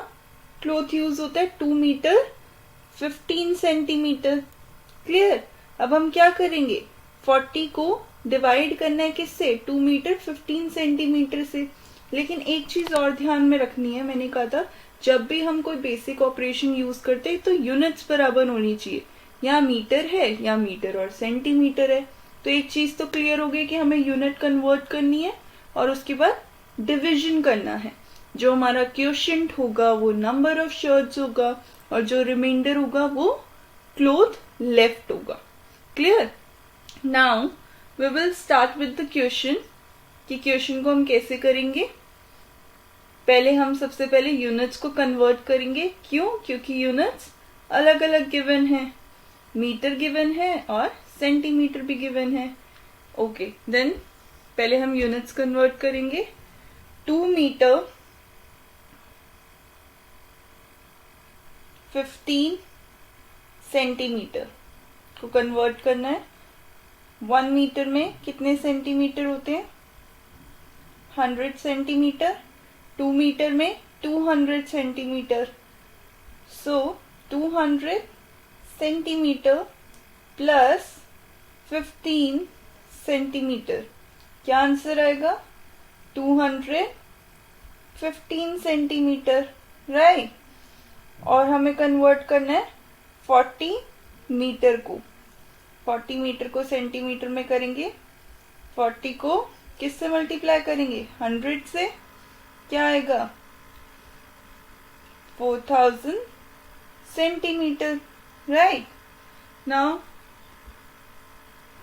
क्लोथ यूज होता है? 2 मीटर 15 सेंटीमीटर. क्लियर. अब हम क्या करेंगे? 40 को डिवाइड करना है किससे? 2 मीटर 15 सेंटीमीटर से. लेकिन एक चीज और ध्यान में रखनी है. मैंने कहा था जब भी हम कोई बेसिक ऑपरेशन यूज करते हैं तो यूनिट्स बराबर होनी चाहिए. यहाँ मीटर है, यहाँ मीटर और सेंटीमीटर है. तो एक चीज तो क्लियर हो गई कि हमें यूनिट कन्वर्ट करनी है और उसके बाद डिविजन करना है. जो हमारा क्वोशिएंट होगा वो नंबर ऑफ शर्ट्स होगा और जो रिमाइंडर होगा वो क्लोथ लेफ्ट होगा. Clear. Now we will start with the question. कि क्वेश्चन को हम कैसे करेंगे? पहले हम सबसे पहले यूनिट्स को कन्वर्ट करेंगे. क्यों? क्योंकि यूनिट्स अलग अलग गिवन है. मीटर गिवन है और सेंटीमीटर भी गिवन है. ओके, देन पहले हम यूनिट्स कन्वर्ट करेंगे. 2 मीटर 15 सेंटीमीटर को कन्वर्ट करना है. 1 मीटर में कितने सेंटीमीटर होते हैं? 100 सेंटीमीटर. 2 मीटर में 200 सेंटीमीटर. सो 200 सेंटीमीटर प्लस 15 सेंटीमीटर. क्या आंसर आएगा? 215 सेंटीमीटर. राइट. और हमें कन्वर्ट करना है 40 मीटर को. 40 मीटर को सेंटीमीटर में करेंगे. 40 को किससे मल्टीप्लाई करेंगे? 100 से. क्या आएगा? 4000 centimetre. Right. Now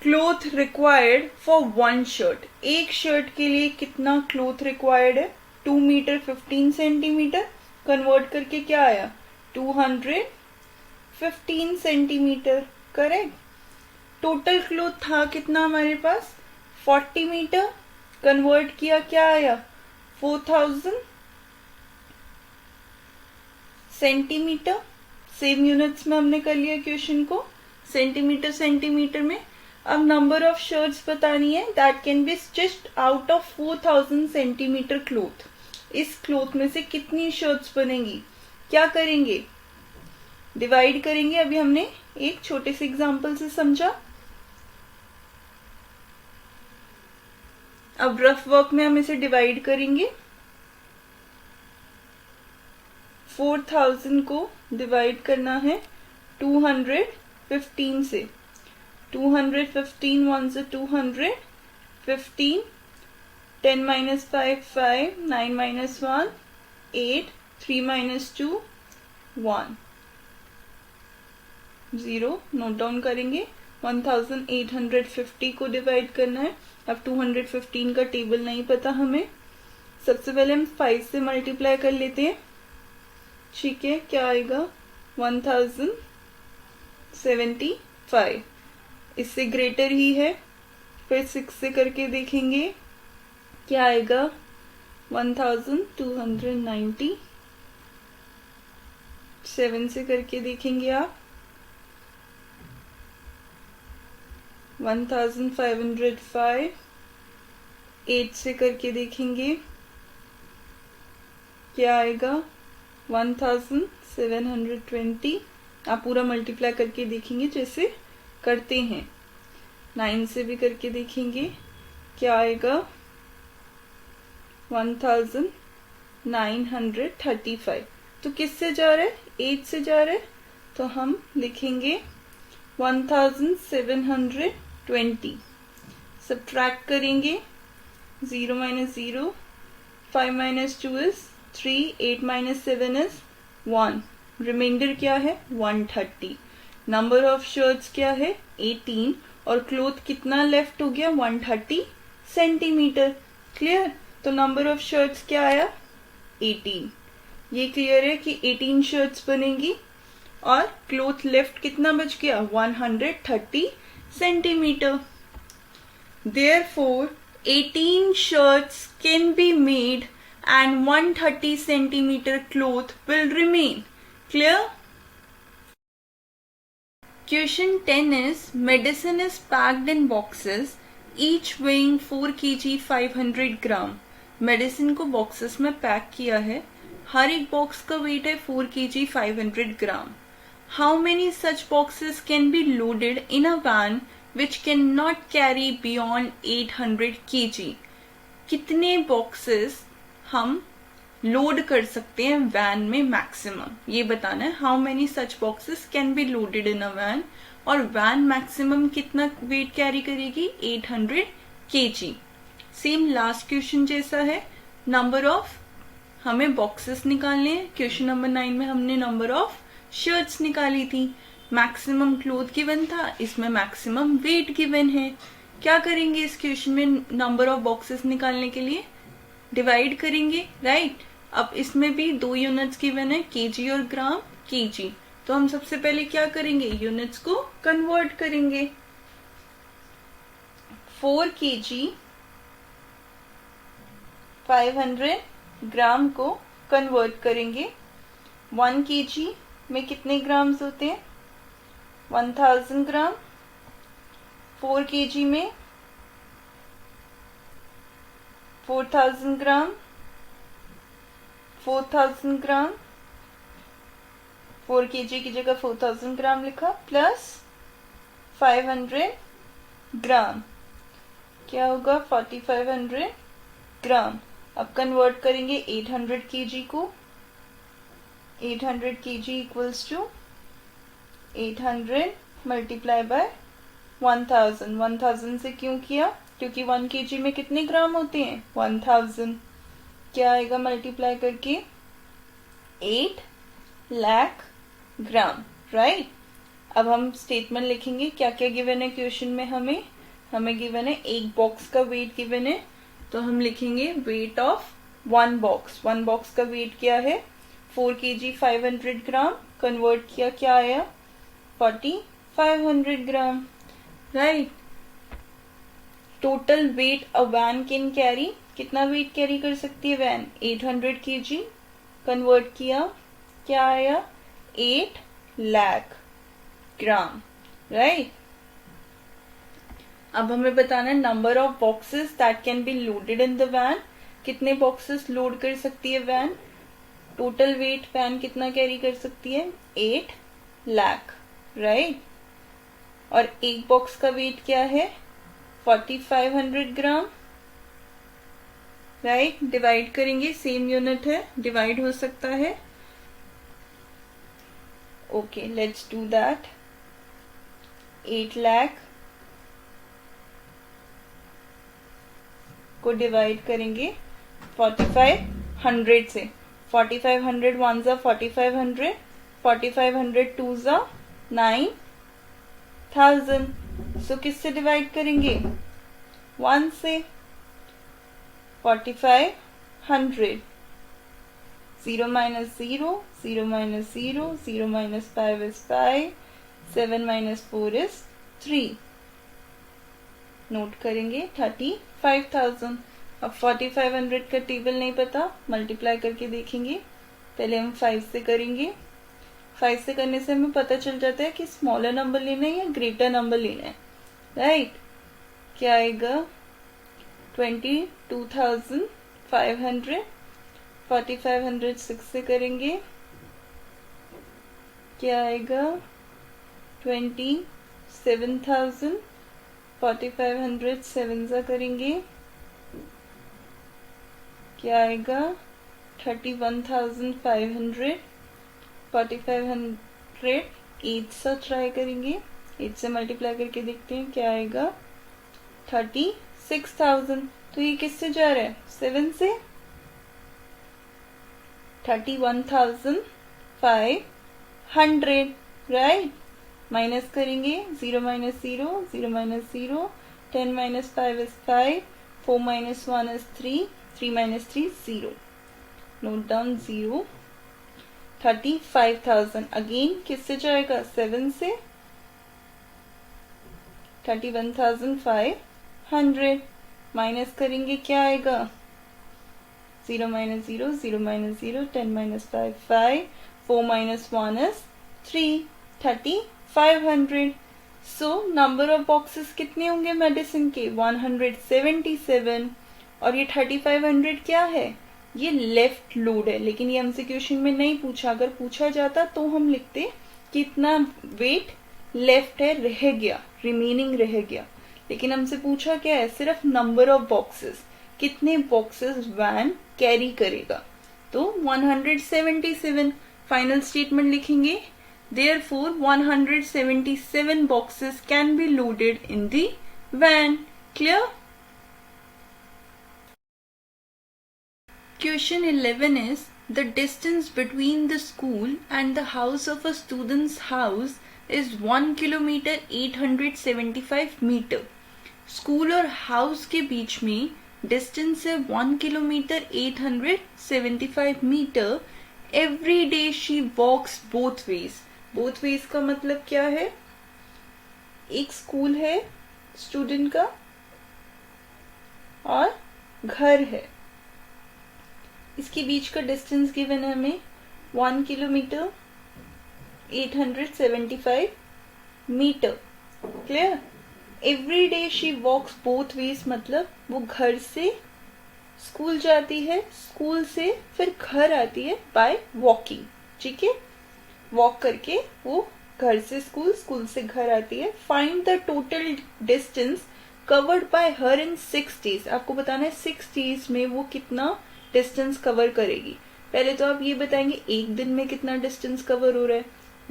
cloth required for 1 shirt. एक शर्ट के लिए कितना क्लोथ रिक्वायर्ड है? 2 मीटर 15 सेंटीमीटर. कन्वर्ट करके क्या आया? 215 सेंटीमीटर. करेक्ट. टोटल क्लोथ था कितना हमारे पास? 40 मीटर. कन्वर्ट किया, क्या आया? 4000 सेंटीमीटर. सेम यूनिट्स में हमने कर लिया क्वेश्चन को, सेंटीमीटर सेंटीमीटर में. अब नंबर ऑफ शर्ट्स बतानी है that can B stitched out of 4000 centimetre cloth. इस क्लोथ में से कितनी शर्ट्स बनेंगी? क्या करेंगे? डिवाइड करेंगे. अभी हमने एक छोटे से एग्जाम्पल से समझा। अब रफ वर्क में हम इसे डिवाइड करेंगे। 4000 को डिवाइड करना है 215 से। 215 1 से 215, 10 minus 5 5, 9 minus 1 8, 3 minus 2 1, 0 note down करेंगे। 1850 को डिवाइड करना है। अब 215 का टेबल नहीं पता हमें, सबसे पहले हम 5 से मल्टीप्लाई कर लेते हैं। ठीक है, क्या आएगा 1075, इससे ग्रेटर ही है। फिर 6 से करके देखेंगे क्या आएगा 1290। 7 से करके देखेंगे आप 1505। 8 से करके देखेंगे क्या आएगा 1720। आप पूरा मल्टीप्लाई करके देखेंगे जैसे करते हैं। 9 से भी करके देखेंगे क्या आएगा 1935। तो किससे जा रहा है, 8 से जा रहा है, तो हम लिखेंगे 1720। सब्ट्रैक्ट करेंगे 0 minus 0, 5 minus 2 is 3, 8 minus 7 is 1, reminder क्या है 130। नंबर ऑफ शर्ट्स क्या है 18, और क्लोथ कितना लेफ्ट हो गया 130 सेंटीमीटर। क्लियर, तो नंबर ऑफ शर्ट्स क्या आया 18। ये क्लियर है कि 18 शर्ट्स बनेंगी, और क्लोथ लेफ्ट कितना बच गया 130 centimetre. Therefore 18 shirts can be made and 130 centimeter cloth will remain. Clear? Question 10 is medicine is packed in boxes each weighing 4 kg 500 gram. Medicine को बॉक्सेस में पैक किया है, हर एक बॉक्स का वेट है 4 kg 500 gram. How many such boxes can be loaded in a van which cannot carry beyond 800 kg? कितने boxes हम load कर सकते हैं वैन में मैक्सिमम, ये बताना है। How many such boxes can be loaded in a van, और वैन मैक्सिमम कितना वेट कैरी करेगी 800 kg। सेम लास्ट क्वेश्चन जैसा है, नंबर ऑफ हमें बॉक्सेस निकालने हैं। क्वेश्चन नंबर 9 में हमने नंबर ऑफ शर्ट्स निकाली थी, मैक्सिमम क्लोथ गिवन था, इसमें मैक्सिमम वेट गिवन है। क्या करेंगे इस क्वेश्चन में नंबर ऑफ बॉक्सेस निकालने के लिए, डिवाइड करेंगे, राइट। अब इसमें भी 2 यूनिट्स गिवन है, केजी और ग्राम, केजी। तो हम सबसे पहले क्या करेंगे, यूनिट्स को कन्वर्ट करेंगे। 4 kg 500 ग्राम को कन्वर्ट करेंगे। 1 kg में कितने ग्राम्स होते हैं 1000 ग्राम। 4 kg में 4000 ग्राम। 4000 ग्राम 4 kg की जगह 4000 ग्राम लिखा, प्लस 500 ग्राम, क्या होगा 4500 ग्राम। अब कन्वर्ट करेंगे 800 kg को। 800 kg equals to 800 multiply by 1000। 1000 से क्यों किया, क्योंकि 1 kg में कितने ग्राम होते हैं 1000। क्या आएगा मल्टीप्लाई करके 8 लाख ग्राम, राइट। अब हम स्टेटमेंट लिखेंगे, क्या क्या गिवन है क्वेश्चन में, हमें गिवन है एक बॉक्स का वेट गिवन है, तो हम लिखेंगे वेट ऑफ 1 बॉक्स। 1 बॉक्स का वेट क्या है 4 kg 500 ग्राम, कन्वर्ट किया क्या आया 4500 gram, right. Total weight a van can carry, कितना वेट कैरी कर सकती है वैन 800 kg, कन्वर्ट किया क्या आया 8 लाख ग्राम, राइट। अब हमें बताना है number of boxes that can be loaded in the van, कितने बॉक्सेस लोड कर सकती है वैन। टोटल वेट वैन कितना कैरी कर सकती है 8 लाख, राइट। और एक बॉक्स का वेट क्या है? 4500 ग्राम, राइट। डिवाइड करेंगे, सेम यूनिट है, डिवाइड हो सकता है। Okay, let's do that. 8 lakh को डिवाइड करेंगे 4500 से। 4500 वन जा 4500, 4500 टू जा 9000। सो किससे डिवाइड करेंगे? 1 से। 4500, 0 minus 0, 0 minus 0, 0 minus 5 is 5, 7 minus 4 is 3. Note करेंगे 35,000। अब 4500 का टेबल नहीं पता, मल्टीप्लाई करके देखेंगे। पहले हम 5 से करेंगे। 5 से करने से हमें पता चल जाता है कि स्मॉलर नंबर लेना है या ग्रेटर नंबर लेना है, राइट। क्या आएगा? 22,500। 4500 6 से करेंगे, क्या आएगा? 27,000। 4500 7 से करेंगे, क्या आएगा? 31,500। 4500 8 से ट्राई करेंगे, 8 से मल्टीप्लाई करके देखते हैं क्या आएगा? 36,000। तो ये किससे जा रहा है? 7 से। 31,500, राइट। माइनस करेंगे, 0 minus 0, 0 minus 0, 10 minus 5 is 5, 4 minus 1 is 3, 3 minus 3 0. Note down 0. 35,000 again किससे जाएगा? 7 से। 31,500 माइनस करेंगे, क्या आएगा? 0 minus 0, 0 minus 0, 10 minus 5 5, 4 minus 1 is 3, 3500। So number of boxes कितने होंगे मेडिसिन के? 177। और ये 3500 क्या है? ये लेफ्ट लोड है, लेकिन ये हमसे क्वेश्चन में नहीं पूछा। अगर पूछा जाता तो हम लिखते कितना वेट लेफ्ट है, रह गया, रिमेनिंग रह गया। लेकिन हमसे पूछा क्या है? सिर्फ नंबर ऑफ बॉक्सेस, कितने बॉक्सेस वैन कैरी करेगा। तो 177 फाइनल स्टेटमेंट लिखेंगे। Therefore, 177 boxes can be loaded in the van. Clear? Question 11 is, the distance between the school and the house of a student's house is 1 kilometer 875 meter. School और house के बीच में distance है 1 kilometre 875 metre. Every day she walks both ways. Both ways का मतलब क्या है? एक स्कूल है स्टूडेंट का और घर है, इसके बीच का डिस्टेंस गिवन है हमें 1 kilometre 875 metre. Clear? Every day she walks both ways मतलब वो घर से स्कूल जाती है, स्कूल से फिर घर आती है बाय वॉकिंग। ठीक है, वॉक करके वो घर से स्कूल, स्कूल से घर आती है। Find the total distance covered bye her in 6 days. आपको बताना है 6 डेज में वो कितना डिस्टेंस कवर करेगी। पहले तो आप ये बताएंगे एक दिन में कितना डिस्टेंस कवर हो रहा है।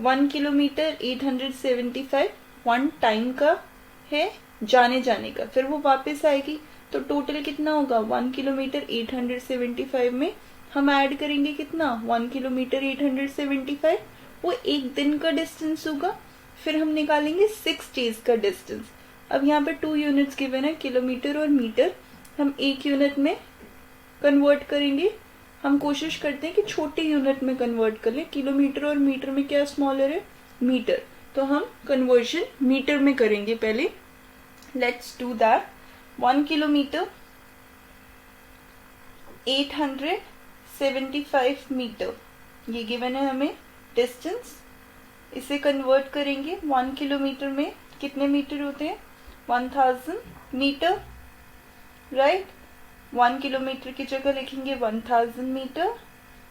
1 किलोमीटर 875 1 टाइम का है जाने जाने का, फिर वो वापस आएगी तो टोटल कितना होगा? 1 किलोमीटर 875 में हम ऐड करेंगे कितना? 1 किलोमीटर 875, वो एक दिन का डिस्टेंस होगा। फिर हम निकालेंगे 6 डेज का डिस्टेंस। अब यहाँ पे 2 यूनिट्स गिवन है, किलोमीटर और मीटर। हम एक यूनिट में कन्वर्ट करेंगे। हम कोशिश करते हैं कि छोटे यूनिट में कन्वर्ट कर ले। किलोमीटर और मीटर में क्या स्मॉलर है? मीटर। तो हम कन्वर्जन मीटर में करेंगे पहले। Let's do that. 1 kilometre 875 metre, ये गिवन है हमें डिस्टेंस। इसे कन्वर्ट करेंगे 1 किलोमीटर में कितने मीटर होते हैं? 1000 मीटर, राइट। 1 किलोमीटर की जगह लिखेंगे 1000 metre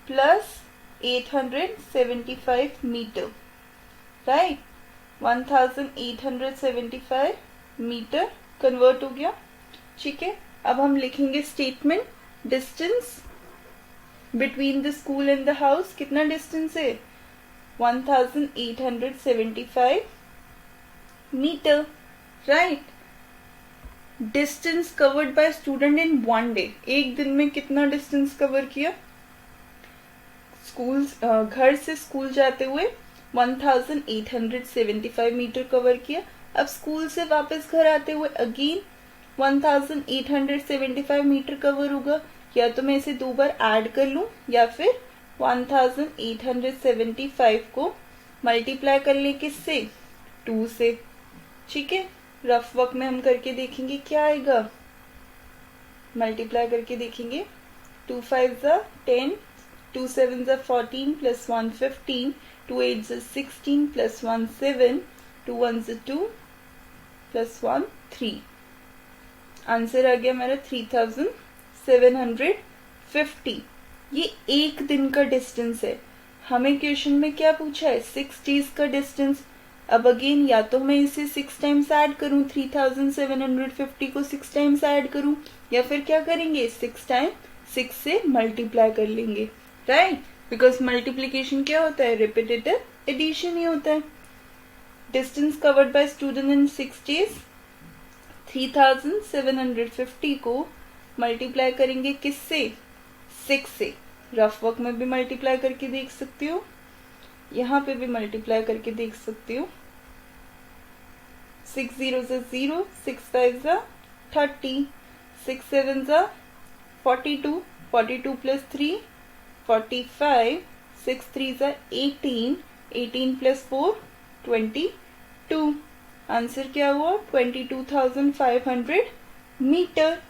plus 875 metre, right. 1875 metre convert हो गया। ठीक है, अब हम लिखेंगे statement, distance between the school and the house कितना डिस्टेंस है, 1875 metre, right. Distance covered by student in one day, एक दिन में कितना डिस्टेंस कवर किया, स्कूल घर से स्कूल जाते हुए 1875 मीटर कवर किया। अब स्कूल से वापस घर आते हुए अगेन 1875 मीटर कवर होगा। या तो मैं इसे दो बार ऐड कर लूं या फिर 1875 को मल्टीप्लाई कर ले किससे, 2 से। ठीक है, रफ वर्क में हम करके देखेंगे क्या आएगा, मल्टीप्लाई करके देखेंगे। 2 5 10, 2 7 14 प्लस 1 15, 2 8 16 प्लस 1 7, 2 1 2 प्लस 1 3। आंसर आ गया मेरा 3750। ये एक दिन का डिस्टेंस है। हमें क्वेश्चन में क्या पूछा है, 6 डेज का डिस्टेंस। अब अगेन या तो मैं इसे 6 टाइम्स ऐड करूं, 3750 को 6 टाइम्स ऐड करूं, या फिर क्या करेंगे 6 टाइम 6 से मल्टीप्लाई कर लेंगे, राइट। बिकॉज मल्टीप्लीकेशन क्या होता है, रिपीटेटिव एडिशन ही होता है। Distance covered by student in 6 days, 3750 को मल्टीप्लाई करेंगे किससे, 6 से। रफ वर्क में भी मल्टीप्लाई करके देख सकती हो, यहाँ पे भी मल्टीप्लाई करके देख सकती हो। 6 0 0, 6 5 30, 6 7 42, 42 प्लस 3 45, 6 3 18, 18 प्लस 4 22। आंसर क्या हुआ, 22,500 मीटर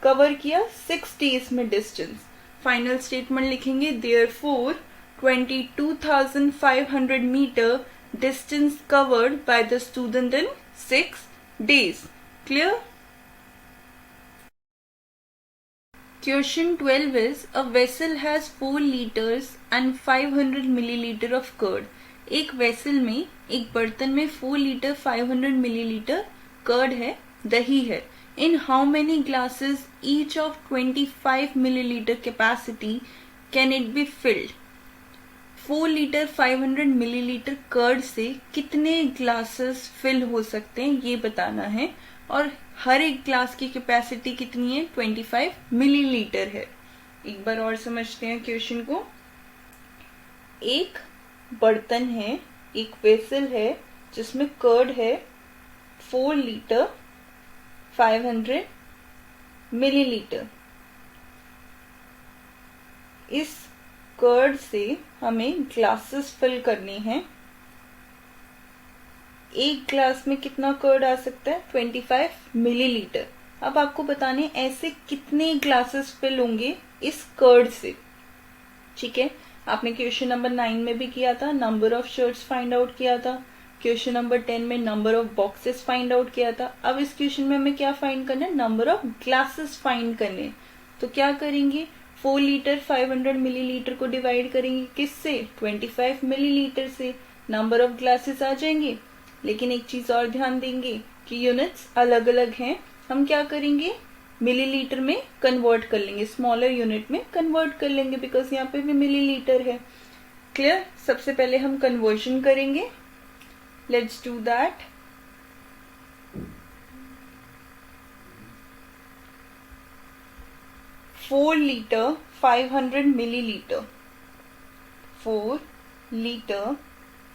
कवर किया 6 डेज में डिस्टेंस। फाइनल स्टेटमेंट लिखेंगे, therefore 22,500 metre distance covered by the student in 6 days. Clear? Question 12 is, a vessel has 4 liters and 500 milliliter of curd. एक वेसल में, एक बर्तन में 4 लीटर 500 मिलीलीटर कर्ड है, दही है। In how many glasses each of 25 millilitre capacity can it be filled. 4 litre 500 millilitre curd से कितने ग्लासेस फिल हो सकते हैं ये बताना है, और हर एक ग्लास की कैपेसिटी कितनी है, 25 मिलीलीटर है। एक बार और समझते हैं क्वेश्चन को। एक बर्तन है, एक वेसल है जिसमें कर्ड है 4 लीटर 500 मिलीलीटर। इस कर्ड से हमें ग्लासेस फिल करने हैं। एक ग्लास में कितना कर्ड आ सकता है, 25 मिलीलीटर। अब आपको बताने ऐसे कितने ग्लासेस फिल होंगे इस कर्ड से। ठीक है, आपने क्वेश्चन नंबर 9 में भी किया था, number of shirts find out किया था। क्वेश्चन नंबर 10 में number of boxes find out किया था। अब इस क्वेश्चन में हमें क्या फाइंड करना है, नंबर ऑफ ग्लासेस फाइंड करने। तो क्या करेंगे, 4 लीटर 500 मिलीलीटर को डिवाइड करेंगे किससे, 25 मिलीलीटर से। नंबर ऑफ ग्लासेस आ जाएंगे। लेकिन एक चीज और ध्यान देंगे कि यूनिट्स अलग अलग हैं। हम क्या करेंगे, मिलीलीटर में कन्वर्ट कर लेंगे, स्मॉलर यूनिट में कन्वर्ट कर लेंगे, बिकॉज यहाँ पे भी मिलीलीटर है। क्लियर? सबसे पहले हम कन्वर्जन करेंगे। Let's do that. Four litre 500 millilitre, 4 litre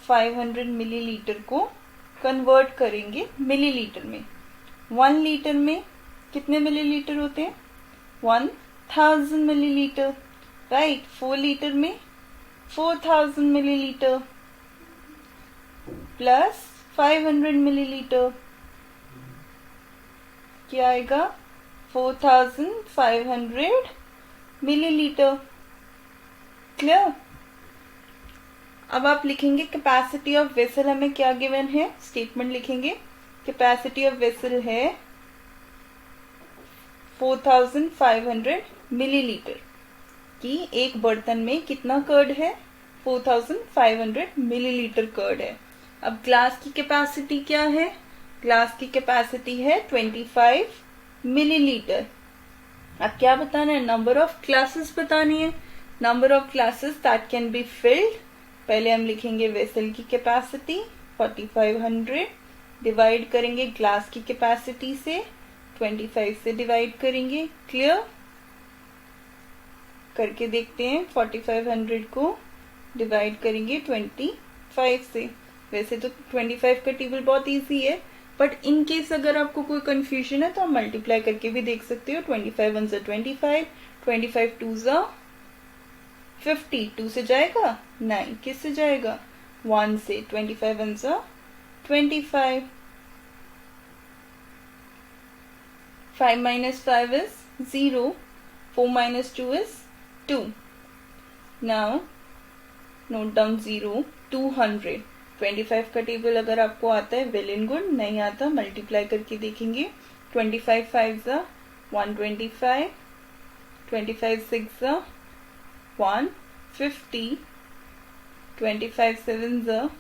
500 millilitre को कन्वर्ट करेंगे मिलीलीटर में। 1 लीटर में कितने मिलीलीटर होते हैं, 1000 मिलीलीटर, राइट। 4 लीटर में 4000 मिलीलीटर प्लस 500 मिलीलीटर, क्या आएगा, 4500 मिलीलीटर। क्लियर? अब आप लिखेंगे कैपेसिटी ऑफ वेसल, हमें क्या गिवन है, स्टेटमेंट लिखेंगे। कैपेसिटी ऑफ वेसल है 4500 मिलीलीटर, कि एक बर्तन में कितना कर्ड है, 4500 मिलीलीटर कर्ड है। अब ग्लास की कैपेसिटी क्या है? ग्लास की कैपेसिटी है 25 मिलीलीटर। अब क्या बताना है? नंबर ऑफ ग्लासेस बतानी है। Number of glasses that can be filled. पहले हम लिखेंगे वेसल की कैपेसिटी 4500, डिवाइड करेंगे ग्लास की कैपेसिटी से, 25 से डिवाइड करेंगे। क्लियर? करके देखते हैं। 4500 को डिवाइड करेंगे 25 से। वैसे तो 25 का टेबल बहुत इजी है, बट इन केस अगर आपको कोई कंफ्यूजन है तो आप मल्टीप्लाई करके भी देख सकते हो। 25 1 25, 25 2 50, 2 से जाएगा? नहीं, किस से जाएगा? 1 से। 25 1 25, 5 minus 5 is 0, 4 minus 2 is 2. Now note down 0, 200. 25 का टेबल अगर आपको आता है वेल एंड गुड, नहीं आता मल्टीप्लाई करके देखेंगे। 25 5 125, 25 6 150, 25 7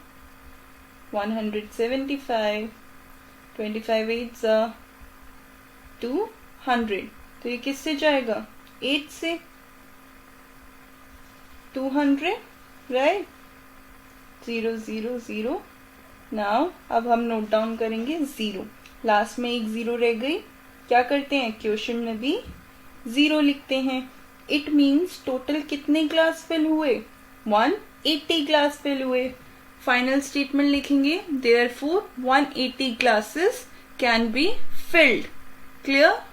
175, 25 8 200। तो ये किससे जाएगा? 8 से। 200, राइट? 0 0 0। नाउ अब हम नोट डाउन करेंगे 0। लास्ट में एक 0 रह गई। क्या करते हैं? क्वेश्चन में भी 0 लिखते हैं। इट मीन्स टोटल कितने ग्लास फिल हुए? 180 ग्लास फिल हुए। फाइनल स्टेटमेंट लिखेंगे, therefore 180 glasses can be filled. Clear?